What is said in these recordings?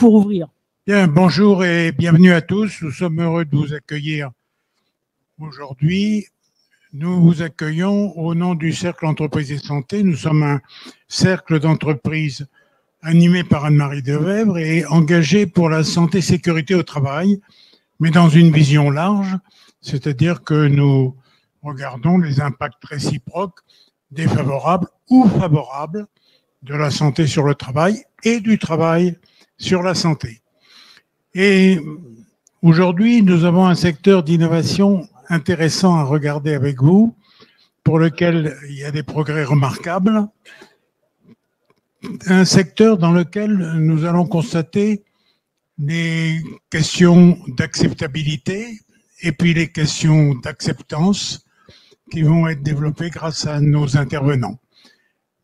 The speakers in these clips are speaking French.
pour ouvrir. Bien, bonjour et bienvenue à tous. Nous sommes heureux de vous accueillir aujourd'hui. Nous vous accueillons au nom du Cercle Entreprise et Santé. Nous sommes un cercle d'entreprise animé par Anne-Marie Devèvre et engagé pour la santé et sécurité au travail, mais dans une vision large, c'est-à-dire que nous regardons les impacts réciproques, défavorables ou favorables de la santé sur le travail et du travail sur la santé. Et aujourd'hui, nous avons un secteur d'innovation intéressant à regarder avec vous, pour lequel il y a des progrès remarquables. Un secteur dans lequel nous allons constater les questions d'acceptabilité et puis les questions d'acceptance qui vont être développées grâce à nos intervenants.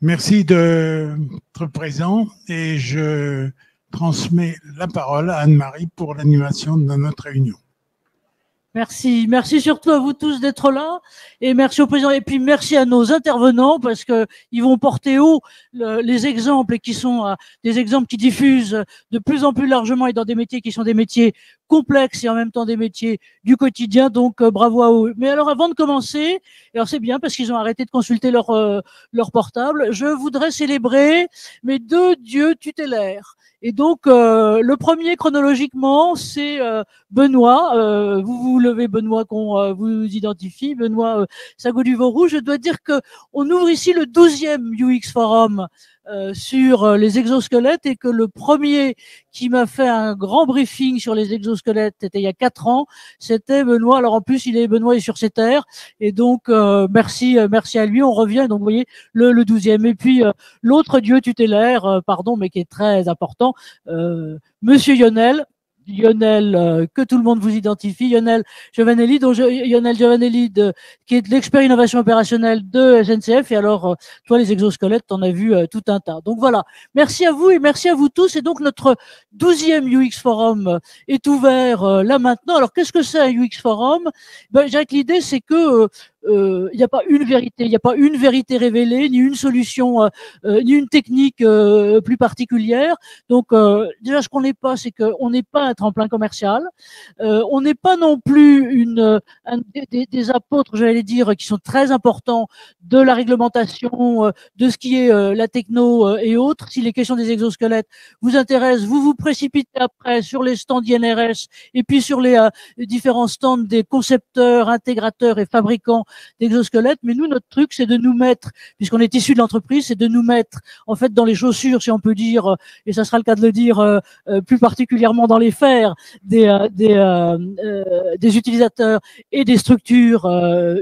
Merci d'être présent et je transmets la parole à Anne-Marie pour l'animation de notre réunion. Merci. Merci surtout à vous tous d'être là et merci au président et puis merci à nos intervenants parce que ils vont porter haut les exemples et qui sont des exemples qui diffusent de plus en plus largement et dans des métiers qui sont des métiers complexes et en même temps des métiers du quotidien. Donc, bravo à eux. Mais alors, avant de commencer, alors c'est bien parce qu'ils ont arrêté de consulter leur portable, je voudrais célébrer mes deux dieux tutélaires. Et donc, le premier chronologiquement, c'est Benoît. Vous levez Benoît qu'on vous identifie. Benoît Sago du Vauroux. Je dois dire que on ouvre ici le 12e UX Forum sur les exosquelettes et que le premier qui m'a fait un grand briefing sur les exosquelettes, c'était il y a 4 ans, c'était Benoît. Alors en plus, Benoît est sur ses terres et donc merci à lui. On revient donc vous voyez le 12e et puis l'autre dieu tutélaire, pardon, mais qui est très important, Monsieur Lionel, que tout le monde vous identifie, Lionel Giovanelli, qui est de l'expert innovation opérationnelle de SNCF. Et alors, toi, les exosquelettes, t'en as vu tout un tas. Donc voilà, merci à vous et merci à vous tous. Et donc, notre 12e UX Forum est ouvert là maintenant. Alors, qu'est-ce que c'est un UX Forum? Je dirais que l'idée, c'est que il n'y a pas une vérité, il n'y a pas une vérité révélée, ni une solution, ni une technique plus particulière. Donc déjà, ce qu'on n'est pas, c'est qu'on n'est pas un tremplin commercial, on n'est pas non plus des apôtres, j'allais dire, qui sont très importants de la réglementation, de ce qui est la techno et autres. Si les questions des exosquelettes vous intéressent, vous vous précipitez après sur les stands INRS et puis sur les différents stands des concepteurs, intégrateurs et fabricants d'exosquelettes, mais nous, notre truc, c'est de nous mettre, puisqu'on est issu de l'entreprise, c'est de nous mettre, en fait, dans les chaussures, si on peut dire, et ça sera le cas de le dire, plus particulièrement dans les fers des utilisateurs et des structures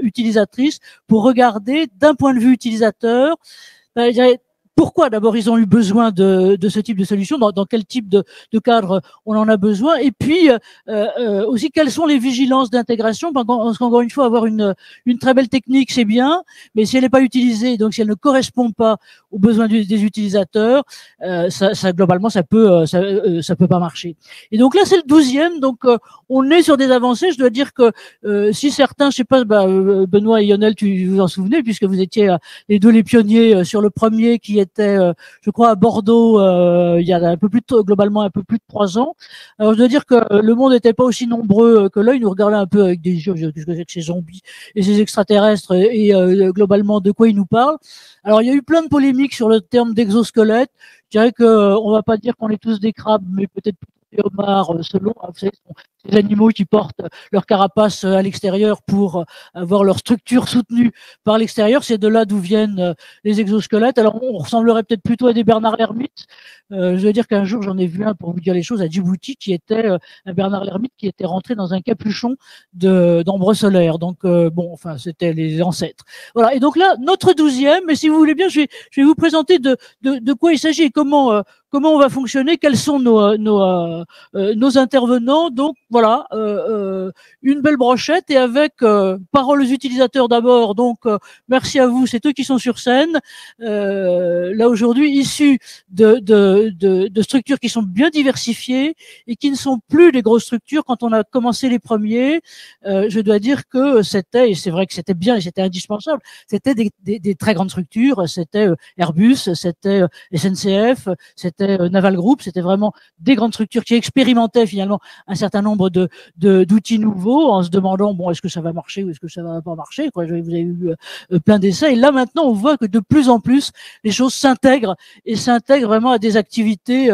utilisatrices pour regarder d'un point de vue utilisateur, pourquoi d'abord ils ont eu besoin de ce type de solution, dans quel type de cadre on en a besoin, et puis aussi quelles sont les vigilances d'intégration, parce qu'encore une fois, avoir une très belle technique c'est bien, mais si elle n'est pas utilisée, donc si elle ne correspond pas aux besoins des utilisateurs, ça globalement ça peut pas marcher. Et donc là c'est le 12e, donc on est sur des avancées. Je dois dire que si certains, je sais pas, Benoît et Lionel, tu vous en souvenez puisque vous étiez les deux les pionniers sur le premier qui était, je crois, à Bordeaux il y a globalement un peu plus de 3 ans. Alors je dois dire que le monde n'était pas aussi nombreux que là. Ils nous regardaient un peu avec des yeux, qu'est-ce que c'est que ces zombies et ces extraterrestres et globalement de quoi ils nous parlent. Alors il y a eu plein de polémiques sur le terme d'exosquelette. Je dirais que on va pas dire qu'on est tous des crabes, mais peut-être des homards selon. Vous savez, ces animaux qui portent leur carapace à l'extérieur pour avoir leur structure soutenue par l'extérieur. C'est de là d'où viennent les exosquelettes. Alors, on ressemblerait peut-être plutôt à des Bernard l'Ermite. Je veux dire qu'un jour, j'en ai vu un, pour vous dire les choses, à Djibouti, qui était un Bernard l'Ermite qui était rentré dans un capuchon d'ambre solaire. Donc, bon, enfin, c'était les ancêtres. Voilà. Et donc là, notre 12e, mais si vous voulez bien, je vais vous présenter de quoi il s'agit et comment on va fonctionner, quels sont nos intervenants. Donc, voilà, une belle brochette et avec parole aux utilisateurs d'abord. Donc, merci à vous, c'est eux qui sont sur scène. Là aujourd'hui, issus de structures qui sont bien diversifiées et qui ne sont plus des grosses structures. Quand on a commencé les premiers, je dois dire que c'était, et c'est vrai que c'était bien et c'était indispensable, c'était des très grandes structures. C'était Airbus, c'était SNCF, c'était c'était Naval Group, c'était vraiment des grandes structures qui expérimentaient finalement un certain nombre d'outils nouveaux en se demandant bon, est-ce que ça va marcher ou est-ce que ça va pas marcher, quoi. Vous avez eu plein d'essais, et là maintenant on voit que de plus en plus les choses s'intègrent vraiment à des activités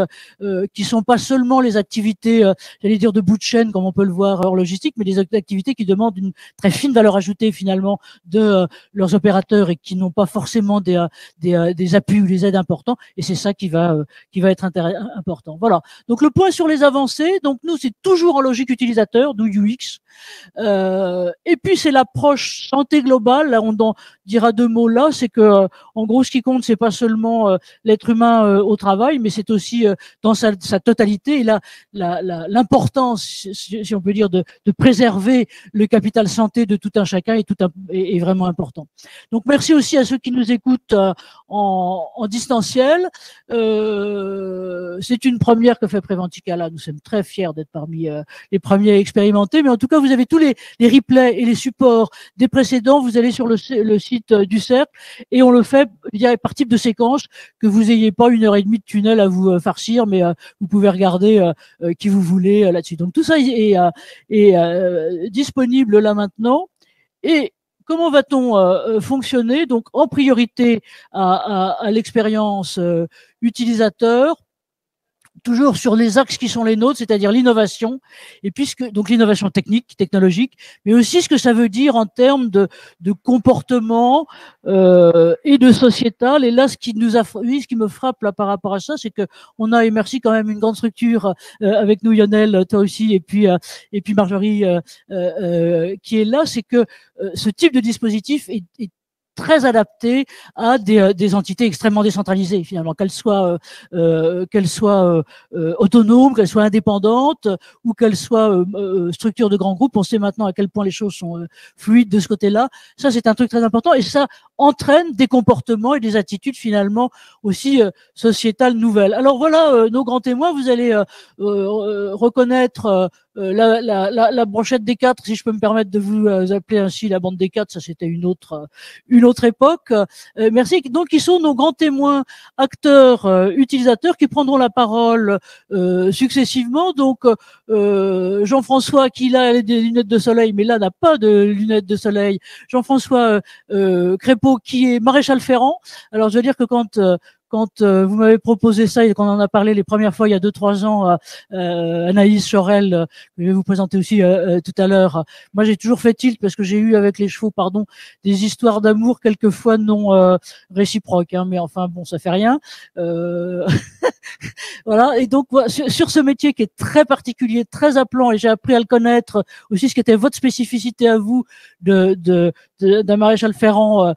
qui sont pas seulement les activités, j'allais dire de bout de chaîne comme on peut le voir hors logistique, mais des activités qui demandent une très fine valeur ajoutée finalement de leurs opérateurs et qui n'ont pas forcément des appuis ou des aides importants, et c'est ça qui va être important. Voilà. Donc le point sur les avancées, donc nous c'est toujours en logique utilisateur, d'où UX. Et puis c'est l'approche santé globale. Là, on en dira deux mots là. C'est que en gros, ce qui compte, c'est pas seulement l'être humain au travail, mais c'est aussi dans sa totalité. Et là, l'importance, si on peut dire, de préserver le capital santé de tout un chacun est vraiment important. Donc merci aussi à ceux qui nous écoutent en distanciel. C'est une première que fait Préventica là. Nous sommes très fiers d'être parmi les premiers à expérimenter, mais en tout cas, vous avez tous les replays et les supports des précédents. Vous allez sur le site du Cercle et on le fait par type de séquence, que vous n'ayez pas 1h30 de tunnel à vous farcir, mais vous pouvez regarder qui vous voulez là-dessus. Donc tout ça est disponible là maintenant. Et comment va-t-on fonctionner? Donc en priorité à l'expérience utilisateur, toujours sur les axes qui sont les nôtres, c'est-à-dire l'innovation, et donc l'innovation technologique, mais aussi ce que ça veut dire en termes de comportement et de sociétal. Et là, ce qui me frappe là par rapport à ça, c'est que on a, et merci quand même, une grande structure avec nous, Lionel, toi aussi, et puis Marjorie qui est là, c'est que ce type de dispositif est très adapté à des entités extrêmement décentralisées, finalement, qu'elles soient autonomes, qu'elles soient indépendantes ou qu'elles soient structures de grands groupes. On sait maintenant à quel point les choses sont fluides de ce côté-là. Ça, c'est un truc très important, et ça entraîne des comportements et des attitudes finalement aussi sociétales nouvelles. Alors voilà nos grands témoins. Vous allez reconnaître la brochette des quatre, si je peux me permettre de vous appeler ainsi, la bande des quatre. Ça, c'était une autre époque. Merci. Donc, ils sont nos grands témoins, acteurs, utilisateurs, qui prendront la parole successivement. Donc, Jean-François, qui a des lunettes de soleil, mais là n'a pas de lunettes de soleil. Jean-François Crépeau, qui est maréchal ferrant. Alors, je veux dire que quand vous m'avez proposé ça et qu'on en a parlé les premières fois il y a 2-3 ans, Anaïs Chorel, que je vais vous présenter aussi tout à l'heure. Moi, j'ai toujours fait tilt parce que j'ai eu avec les chevaux, des histoires d'amour quelquefois non réciproques, hein, mais enfin bon, ça fait rien. Voilà. Et donc sur ce métier qui est très particulier, très appelant, et j'ai appris à le connaître aussi, ce qui était votre spécificité à vous d'un maréchal ferrant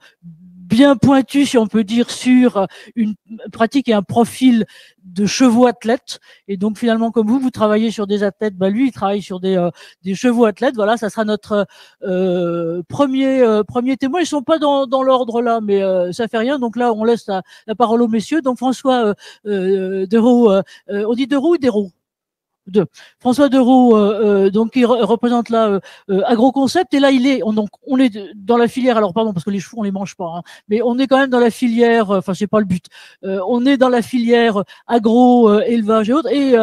bien pointu, si on peut dire, sur une pratique et un profil de chevaux athlètes. Et donc finalement, comme vous travaillez sur des athlètes, lui il travaille sur des chevaux athlètes. Voilà, ça sera notre premier témoin. Ils sont pas dans l'ordre là, mais ça fait rien. Donc là, on laisse la parole aux messieurs. Donc François Deroux, on dit Deroux ou Deroux? François Deroux, donc qui représente là Agroconcept, et là on est dans la filière, alors pardon parce que les chevaux on les mange pas, hein, mais on est quand même dans la filière, enfin c'est pas le but, on est dans la filière agro élevage et autres, et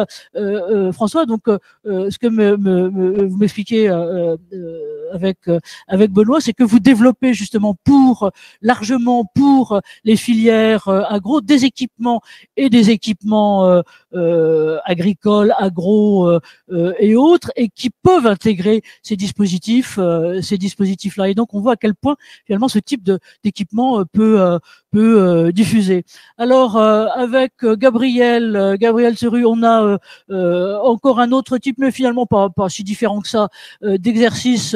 François, donc ce que vous m'expliquez avec Benoît, c'est que vous développez justement largement pour les filières agro des équipements agricoles, agro et autres, et qui peuvent intégrer ces dispositifs-là. Et donc, on voit à quel point, finalement, ce type d'équipement peut diffuser. Alors, avec Gabriel Seru, on a encore un autre type, mais finalement pas si différent que ça, d'exercice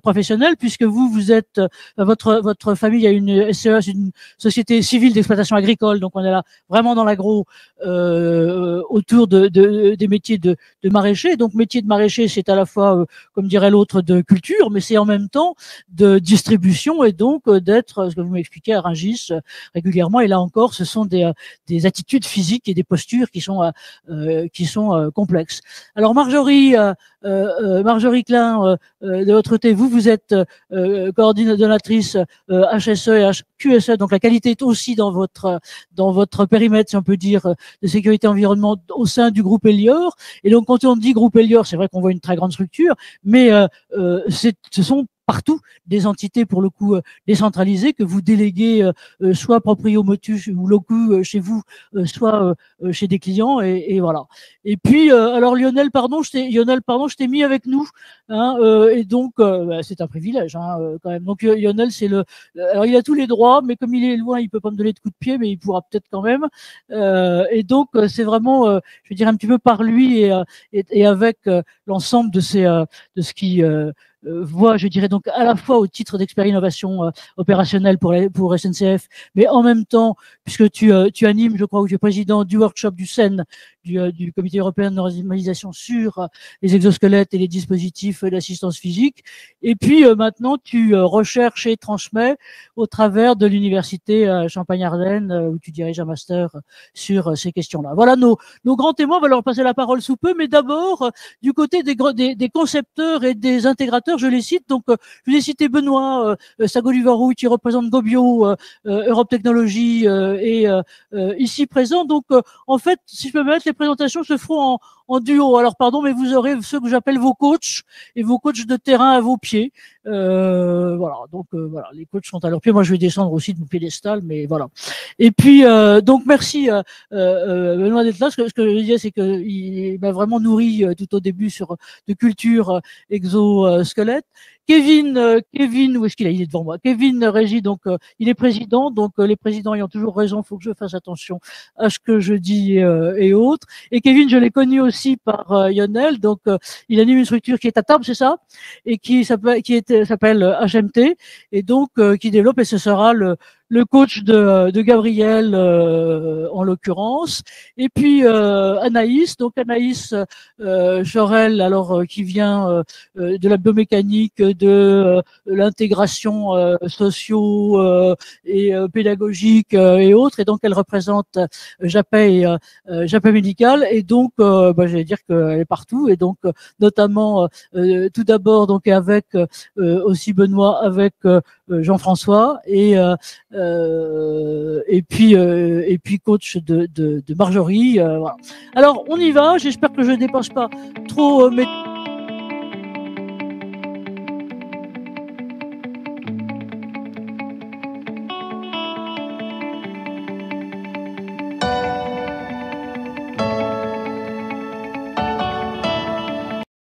professionnel, puisque vous êtes, votre famille a une SCA, une société civile d'exploitation agricole, donc on est là vraiment dans l'agro, autour des métiers de maraîcher. Donc métier de maraîcher, c'est à la fois, comme dirait l'autre, de culture, mais c'est en même temps de distribution, et donc d'être, ce que vous m'expliquez, pratiqué à Rungis régulièrement. Et là encore, ce sont des attitudes physiques et des postures qui sont complexes. Alors Marjorie Klein, de votre côté, vous êtes coordinatrice HSE et QSE, donc la qualité est aussi dans votre périmètre, si on peut dire, de sécurité environnement au sein du groupe Elior. Et donc quand on dit groupe Elior, c'est vrai qu'on voit une très grande structure, mais ce sont partout des entités pour le coup décentralisées que vous déléguez soit proprio motu ou locaux chez vous, soit chez des clients et voilà. Et puis alors Lionel, pardon, je t'ai mis avec nous, hein, et donc c'est un privilège hein, quand même. Donc Lionel, alors il a tous les droits, mais comme il est loin, il peut pas me donner de coups de pied, mais il pourra peut-être quand même. Et donc c'est vraiment, je veux dire un petit peu par lui et avec l'ensemble de ce qui voit, je dirais donc à la fois au titre d'expert innovation opérationnelle pour SNCF, mais en même temps, puisque tu animes, je crois, ou tu es président du workshop du CEN, du Comité européen de normalisation sur les exosquelettes et les dispositifs d'assistance physique. Et puis maintenant, tu recherches et transmets au travers de l'université Champagne-Ardenne, où tu diriges un master sur ces questions-là. Voilà nos grands témoins. On va leur passer la parole sous peu, mais d'abord, du côté des concepteurs et des intégrateurs, je les cite. Donc, je vous ai cité Benoît Sagolivarou, qui représente Gobio, Europe Technologies, et ici présent. Donc, en fait, si je peux me mettre, les présentations se feront en duo. Alors, pardon, mais vous aurez ceux que j'appelle vos coachs et vos coachs de terrain à vos pieds. Voilà. Donc, voilà, les coachs sont à leurs pieds. Moi, je vais descendre aussi de mon piédestal, mais voilà. Et puis, donc, merci Benoît d'être là. Ce que je disais, c'est qu'il m'a vraiment nourri tout au début de culture exosquelette. Kevin, où est-ce qu'il est? Il est devant moi. Kevin Régis, donc il est président. Donc les présidents ayant toujours raison, il faut que je fasse attention à ce que je dis et autres. Et Kevin, je l'ai connu aussi par Lionel. Donc il anime une structure qui est à Tarbes, c'est ça, et qui s'appelle HMT, et donc qui développe, et ce sera le coach de Gabriel en l'occurrence. Et puis Anaïs, donc Anaïs Jorel, alors qui vient de la biomécanique, de l'intégration socio et pédagogique et autres, et donc elle représente Japet Médical, et donc j'allais dire qu'elle est partout, et donc notamment tout d'abord donc avec aussi Benoît, avec Jean-François, et puis coach de Marjorie. Voilà. Alors on y va. J'espère que je ne dépasse pas trop mes